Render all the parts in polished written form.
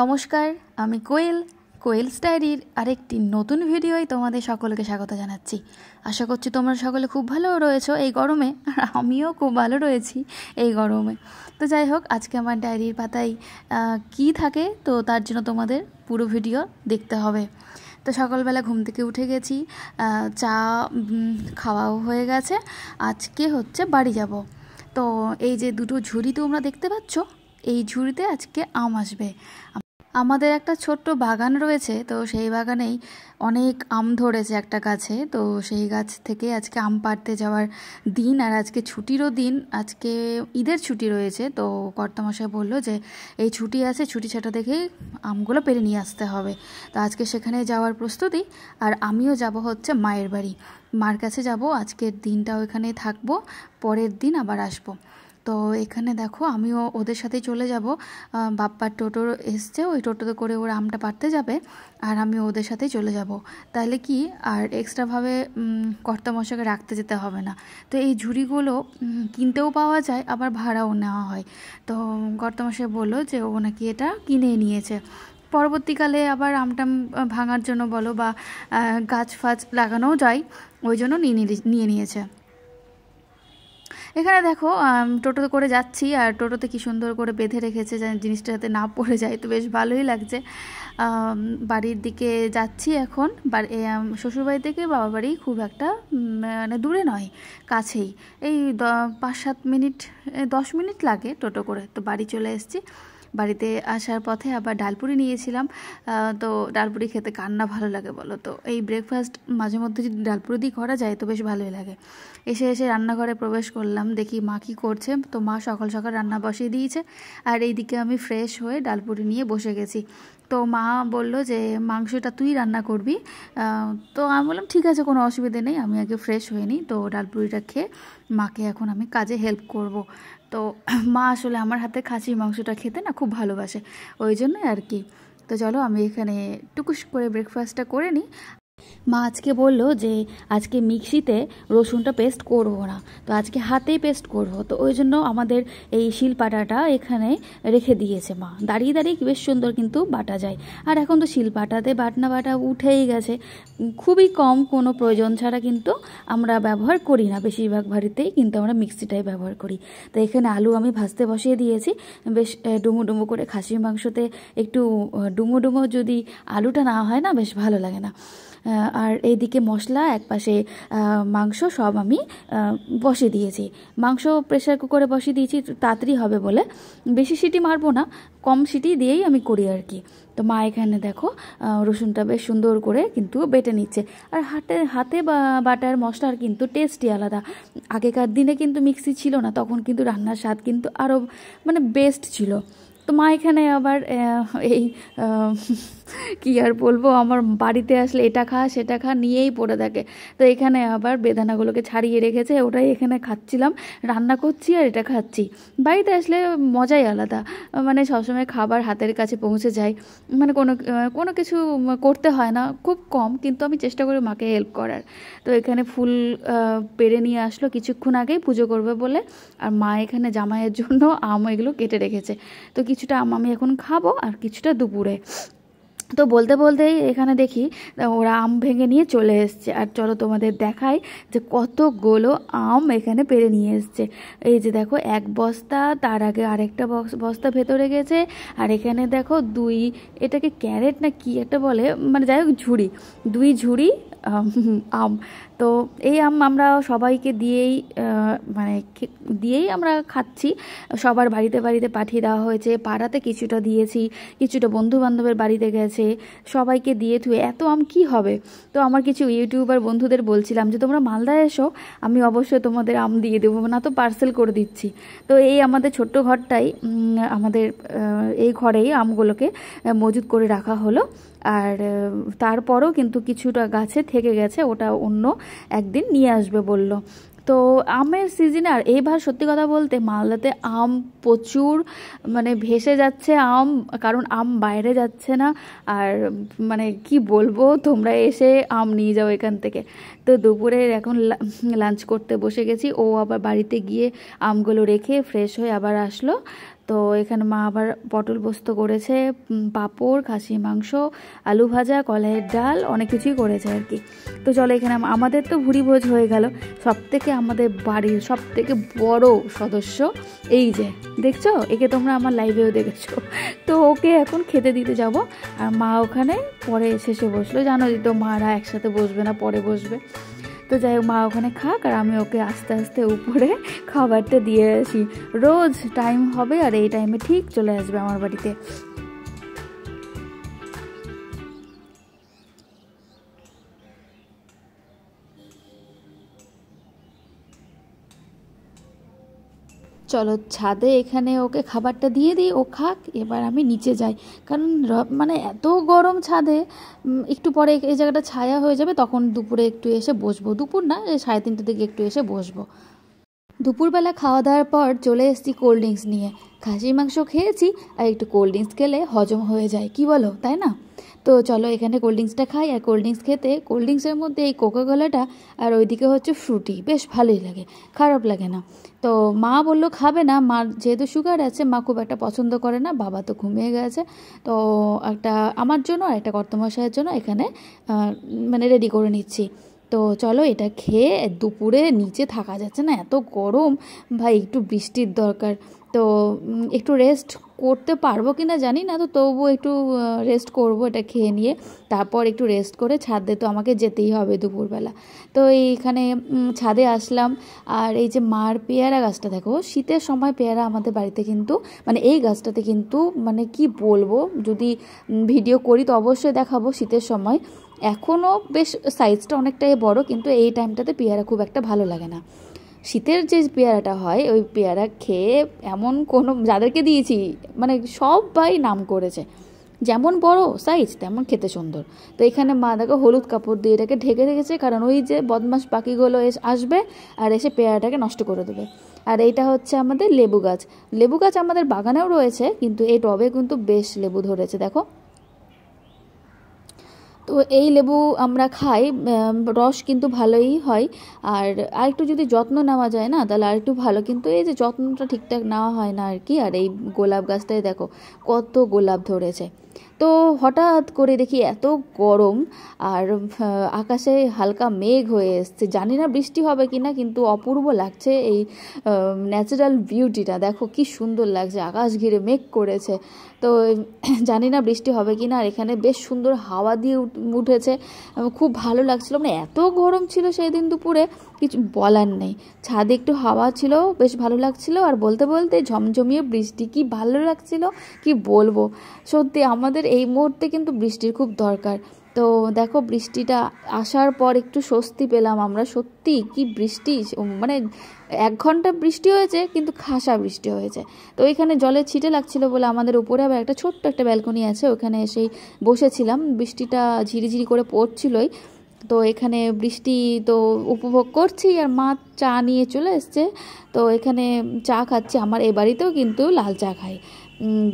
নমস্কার, আমি কোয়েল। কোয়েলস ডায়েরির আরেকটি নতুন ভিডিওয় তোমাদের সকলকে স্বাগত জানাচ্ছি। আশা করছি তোমরা সকলে খুব ভালো রয়েছো এই গরমে, আর আমিও খুব ভালো রয়েছি এই গরমে। তো যাই হোক, আজকে আমার ডায়েরির পাতায় কী থাকে তো তার জন্য তোমাদের পুরো ভিডিও দেখতে হবে। তো সকালবেলা ঘুম থেকে উঠে গেছি, চা খাওয়াও হয়ে গেছে। আজকে হচ্ছে বাড়ি যাব। তো এই যে দুটো ঝুড়ি তোমরা দেখতে পাচ্ছ, এই ঝুড়িতে আজকে আম আসবে। আমাদের একটা ছোট্ট বাগান রয়েছে, তো সেই বাগানেই অনেক আম ধরেছে একটা গাছে। তো সেই গাছ থেকে আজকে আম পাড়তে যাওয়ার দিন, আর আজকে ছুটিরও দিন। আজকে ঈদের ছুটি রয়েছে। তো কর্তামশাই বললো যে এই ছুটি আছে, ছুটি ছাটা দেখেই আমগুলো পেরে নিয়ে আসতে হবে। তো আজকে সেখানে যাওয়ার প্রস্তুতি। আর আমিও যাব হচ্ছে মায়ের বাড়ি, মার কাছে যাব। আজকের দিনটা ওইখানে থাকবো, পরের দিন আবার আসবো। তো এখানে দেখো, আমিও ওদের সাথেই চলে যাব। বাপ্পার টোটো এসছে, ওই টোটোতে করে ওরা আমটা পাড়তে যাবে, আর আমি ওদের সাথেই চলে যাব। তাহলে কি আর এক্সট্রাভাবে কর্তামশাকে রাখতে যেতে হবে না। তো এই ঝুড়িগুলো কিনতেও পাওয়া যায়, আবার ভাড়াও নেওয়া হয়। তো কর্তামশাই বললো যে ও নাকি এটা কিনে নিয়েছে, পরবর্তীকালে আবার আমটাম ভাঙার জন্য বলো বা গাছ ফাছ লাগানোও যায়, ওই জন্য নিয়ে নিয়েছে। এখানে দেখো টোটোতে করে যাচ্ছি, আর টোটোতে কি সুন্দর করে বেঁধে রেখেছে যেন জিনিসটা যাতে না পড়ে যায়। তো বেশ ভালোই লাগছে। বাড়ির দিকে যাচ্ছি এখন। শ্বশুরবাড়ি থেকে বাবা বাড়ি খুব একটা মানে দূরে নয়, কাছেই। এই 5-7 মিনিট, 10 মিনিট লাগে টোটো করে। তো বাড়ি চলে এসেছি। বাড়িতে আসার পথে আবার ডালপুরি নিয়েছিলাম। তো ডালপুরি খেতে কার না ভালো লাগে বলো। তো এই ব্রেকফাস্ট মাঝে মধ্যে যদি ডালপুরি দিয়ে করা যায় তো বেশ ভালোই লাগে। এসে রান্নাঘরে প্রবেশ করলাম, দেখি মা কী করছে। তো মা সকাল সকাল রান্না বসিয়ে দিয়েছে, আর এইদিকে আমি ফ্রেশ হয়ে ডালপুরি নিয়ে বসে গেছি। তো মা বললো যে মাংসটা তুই রান্না করবি। তো আমি বললাম ঠিক আছে, কোনো অসুবিধে নেই, আমি আগে ফ্রেশ হয়ে নিই। তো ডালপুরিটা খেয়ে মাকে এখন আমি কাজে হেল্প করব। তো মা আসলে আমার হাতে খাসির মাংসটা খেতে না খুব ভালোবাসে, ওই জন্যই আর কি। তো চলো আমি এখানে টুকুস করে ব্রেকফাস্টটা করে নিই। মা আজকে বললো যে আজকে মিক্সিতে রসুনটা পেস্ট করবো না, তো আজকে হাতেই পেস্ট করবো। তো ওই জন্য আমাদের এই শিলপাটাটা এখানে রেখে দিয়েছে মা। দাঁড়িয়ে দাঁড়িয়ে বেশ সুন্দর কিন্তু বাটা যায়। আর এখন তো শিলপাটাতে বাটা উঠেই গেছে, খুবই কম, কোনো প্রয়োজন ছাড়া কিন্তু আমরা ব্যবহার করি না। বেশিরভাগ বাড়িতেই কিন্তু আমরা মিক্সিটাই ব্যবহার করি। তো এখানে আলু আমি ভাজতে বসিয়ে দিয়েছি। বেশ ডুমো ডুমো করে, খাসির মাংসতে একটু ডুমো ডুমো যদি আলুটা না হয় না, বেশ ভালো লাগে না। আর এইদিকে মশলা, একপাশে মাংস, সব আমি বসিয়ে দিয়েছি। মাংস প্রেসার কুকারে বসিয়ে দিয়েছি, তাড়াতাড়ি হবে বলে। বেশি সিটি মারবো না, কম সিটি দিয়েই আমি করি আর কি। তো মা এখানে দেখো রসুনটা বেশ সুন্দর করে কিন্তু বেটে নিচ্ছে। আর হাতে বাটার মশলার কিন্তু টেস্টই আলাদা। আগেকার দিনে কিন্তু মিক্সি ছিল না, তখন কিন্তু রান্নার স্বাদ কিন্তু আরও মানে বেস্ট ছিল। তো মা এখানে আবার এই কী আর বলবো, আমার বাড়িতে আসলে এটা খা সেটা খা নিয়েই পড়ে থাকে। তো এখানে আবার বেদানাগুলোকে ছাড়িয়ে রেখেছে, ওটাই এখানে খাচ্ছিলাম, রান্না করছি আর এটা খাচ্ছি। বাড়িতে আসলে মজাই আলাদা, মানে সবসময় খাবার হাতের কাছে পৌঁছে যায়। মানে কোনো কিছু করতে হয় না, খুব কম, কিন্তু আমি চেষ্টা করি মাকে হেল্প করার। তো এখানে ফুল পেড়ে নিয়ে আসলো কিছুক্ষণ আগেই পুজো করবে বলে, আর মা এখানে জামাইয়ের জন্য আম এগুলো কেটে রেখেছে। তো কিছুটা আম আমি এখন খাবো, আর কিছুটা দুপুরে। তো বলতে বলতেই এখানে দেখি ওরা আম ভেঙে নিয়ে চলে এসছে। আর চলো তোমাদের দেখাই যে কতগুলো আম এখানে পেড়ে নিয়ে এসছে। এই যে দেখো এক বস্তা, তার আগে আরেকটা বস্তা ভেতরে গেছে। আর এখানে দেখো এটাকে ক্যারেট না কি একটা বলে, মানে যাই হোক ঝুড়ি, 2 ঝুড়ি আম। তো এই আম আমরা সবাইকে দিয়েই আমরা খাচ্ছি। সবার বাড়িতে বাড়িতে পাঠিয়ে দেওয়া হয়েছে, পাড়াতে কিছুটা দিয়েছি, কিছুটা বন্ধু বান্ধবের বাড়িতে গেছে, সবাইকে দিয়ে থুয়ে। এত আম কি হবে? তো আমার কিছু ইউটিউবার বন্ধুদের বলছিলাম যে তোমরা মালদায় এসো, আমি অবশ্যই তোমাদের আম দিয়ে দেবো, না তো পার্সেল করে দিচ্ছি। তো এই আমাদের ছোট্ট ঘরটাই, আমাদের এই ঘরেই আমগুলোকে মজুত করে রাখা হলো। আর তারপরও কিন্তু কিছুটা গাছে থেকে গেছে, ওটা অন্য একদিন নিয়ে আসবে বলল। তো আমের সিজনে, আর এইবার সত্যি কথা বলতে মালদাতে আম প্রচুর, মানে ভেসে যাচ্ছে আম, কারণ আম বাইরে যাচ্ছে না। আর মানে কি বলবো, তোমরা এসে আম নিয়ে যাও এখান থেকে। তো দুপুরের এখন লাঞ্চ করতে বসে গেছি। ও আবার বাড়িতে গিয়ে আমগুলো রেখে ফ্রেশ হয়ে আবার আসলো। তো এখানে মা আবার পটল পোস্ত করেছে, পাঁপড়, খাসির মাংস, আলু ভাজা, কলাইয়ের ডাল, অনেক কিছুই করেছে আর কি। তো চলো এখানে আমাদের তো ভুরি ভোজ হয়ে গেল। সবথেকে আমাদের বাড়ির সবথেকে বড় সদস্য এই যে দেখছো, একে তোমরা আমার লাইভেও দেখেছো। তো ওকে এখন খেতে দিতে যাব, আর মা ওখানে পরে শেষে বসলো। জানো তো মারা একসাথে বসবে না, পরে বসবে। তো যাই হোক মা ওখানে খাক, আর আমি ওকে আস্তে আস্তে উপরে খাবারটা দিয়ে আসি। রোজ টাইম হবে আর এই টাইমে ঠিক চলে আসবে আমার বাড়িতে। চলো ছাদে এখানে ওকে খাবারটা দিয়ে দিই, ও খাক। এবার আমি নিচে যাই, কারণ মানে এত গরম ছাদে। একটু পরে এই জায়গাটা ছায়া হয়ে যাবে, তখন দুপুরে একটু এসে বসবো। দুপুর না, 3:30টার দিকে একটু এসে বসবো। দুপুরবেলা খাওয়া দাওয়ার পর চলে এসেছি কোল্ড ড্রিঙ্কস নিয়ে। খাসির মাংস খেয়েছি, আর একটু কোল্ড ড্রিঙ্কস খেলে হজম হয়ে যায়, কি বলো, তাই না? তো চলো এখানে কোল্ড ড্রিঙ্কসটা খাই। আর কোল্ড ড্রিঙ্কস খেতে, কোল্ড ড্রিঙ্কসের মধ্যে এই কোকাকোলাটা আর ওইদিকে হচ্ছে ফ্রুটি, বেশ ভালোই লাগে, খারাপ লাগে না। তো মা বললো খাবে না, মার যেহেতু সুগার আছে, মা খুব একটা পছন্দ করে না, বাবা তো ঘুমিয়ে গেছে। তো একটা আমার জন্য আর একটা কর্তামশাইয়ের জন্য এখানে মানে রেডি করে নিচ্ছি। তো চলো এটা খেয়ে, দুপুরে নিচে থাকা যাচ্ছে না, এত গরম ভাই, একটু বৃষ্টির দরকার। তো একটু রেস্ট করতে পারবো কি না জানি না, তো তবুও একটু রেস্ট করব এটা খেয়ে নিয়ে। তারপর একটু রেস্ট করে ছাদে তো আমাকে যেতেই হবে দুপুরবেলা। তো এইখানে ছাদে আসলাম। আর এই যে মার পেয়ারা গাছটা দেখো, শীতের সময় পেয়ারা আমাদের বাড়িতে কিন্তু, মানে এই গাছটাতে কিন্তু, মানে কি বলবো, যদি ভিডিও করি তো অবশ্যই দেখাবো। শীতের সময় এখনও বেশ সাইজটা অনেকটাই বড়, কিন্তু এই টাইমটাতে পেয়ারা খুব একটা ভালো লাগে না। শীতের যে পেয়ারাটা হয়, ওই পেয়ারা খেয়ে এমন কোনো, যাদেরকে দিয়েছি মানে সবাই নাম করেছে, যেমন বড় সাইজ তেমন খেতে সুন্দর। তো এখানে মা দেখো হলুদ কাপড় দিয়ে এটাকে ঢেকে রেখেছে, কারণ ওই যে বদমাস পাখিগুলো আসবে আর এসে পেয়ারাটাকে নষ্ট করে দেবে। আর এইটা হচ্ছে আমাদের লেবু গাছ। লেবু গাছ আমাদের বাগানেও রয়েছে, কিন্তু এই টবে কিন্তু বেশ লেবু ধরেছে দেখো। তো এই লেবু আমরা খাই, রস কিন্তু ভালোই হয়। আর আরেকটু যদি যত্ন নেওয়া যায় না, তাহলে আরেকটু ভালো, কিন্তু এই যে যত্নটা ঠিকঠাক নেওয়া হয় না আর কি। আর এই গোলাপ গাছটায় দেখো কত গোলাপ ধরেছে। তো হঠাৎ করে দেখি এত গরম, আর আকাশে হালকা মেঘ হয়ে এসছে, জানি না বৃষ্টি হবে কি না, কিন্তু অপূর্ব লাগছে এই ন্যাচারাল বিউটিটা। দেখো কি সুন্দর লাগছে, আকাশ ঘিরে মেঘ করেছে। তো জানি না বৃষ্টি হবে কি না। আর এখানে বেশ সুন্দর হাওয়া দিয়ে উঠেছে, খুব ভালো লাগছিল। মানে এত গরম ছিল সেই দিন দুপুরে, কিছু বলার নেই। ছাদে একটু হাওয়া ছিল, বেশ ভালো লাগছিল। আর বলতে বলতে ঝমঝমিয়ে বৃষ্টি, কি ভালো লাগছিল, কি বলবো। সত্যি আমাদের এই মুহূর্তে কিন্তু বৃষ্টির খুব দরকার। তো দেখো বৃষ্টিটা আসার পর একটু স্বস্তি পেলাম আমরা। সত্যি কি বৃষ্টি, মানে 1 ঘন্টা বৃষ্টি হয়েছে, কিন্তু খাসা বৃষ্টি হয়েছে। তো এখানে জলের ছিটে লাগছিল বলে আমাদের উপরে আবার একটা ছোট্ট একটা ব্যালকনি আছে, ওখানে এসেই বসেছিলাম। বৃষ্টিটা ঝিরিঝিরি করে পড়ছিলই। তো এখানে বৃষ্টি তো উপভোগ করছি, আর মা চা নিয়ে চলে এসছে। তো এখানে চা খাচ্ছি। আমার এ বাড়িতেও কিন্তু লাল চা খাই,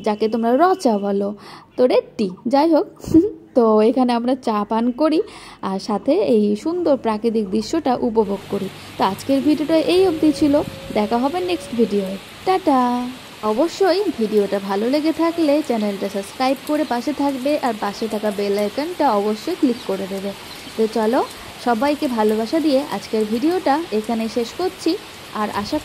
যাকে তোমরা র চা বলো, তো রেড্ডি, যাই হোক। তো এখানে আমরা চা পান করি, আর সাথে এই সুন্দর প্রাকৃতিক দৃশ্যটা উপভোগ করি। তো আজকের ভিডিওটা এই অবধি ছিল, দেখা হবে নেক্সট ভিডিওয়। টাটা। অবশ্যই ভিডিওটা ভালো লেগে থাকলে চ্যানেলটা সাবস্ক্রাইব করে পাশে থাকবে, আর পাশে থাকা বেল আইকনটা অবশ্যই ক্লিক করে দেবে। তো চলো, সবাইকে ভালোবাসা দিয়ে আজকের ভিডিওটা এখানে শেষ করছি, আর আশা